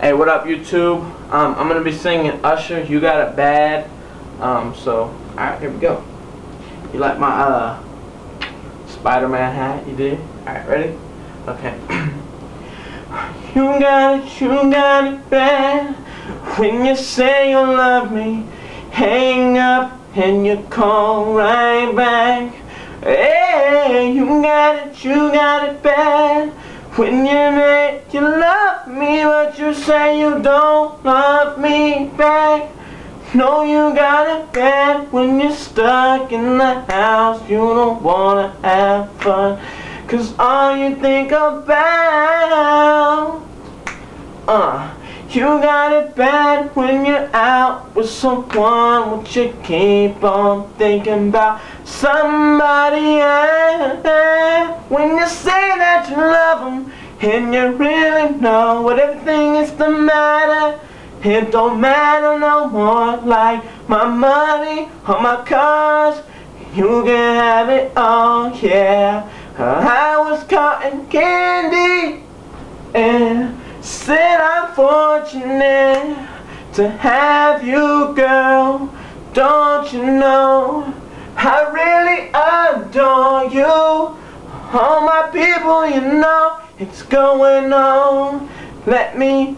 Hey, what up, YouTube? I'm gonna be singing Usher, You Got It Bad. Alright, here we go. You like my Spider-Man hat? You did? Alright, ready? Okay. You got it bad. When you say you love me, hang up and you call right back. Hey, you got it bad. When you make you love me, but you say you don't love me back. No, you got it bad when you're stuck in the house. You don't wanna have fun, 'cause all you think about, you got it bad when you're out with someone, but you keep on thinking about somebody else. When you say that you love them, and you really know what everything is the matter, it don't matter no more. Like my money or my cars, you can have it all, yeah. I was cotton candy and said I'm fortunate to have you, girl. Don't you know I really adore you? All my people, you know it's going on. Let me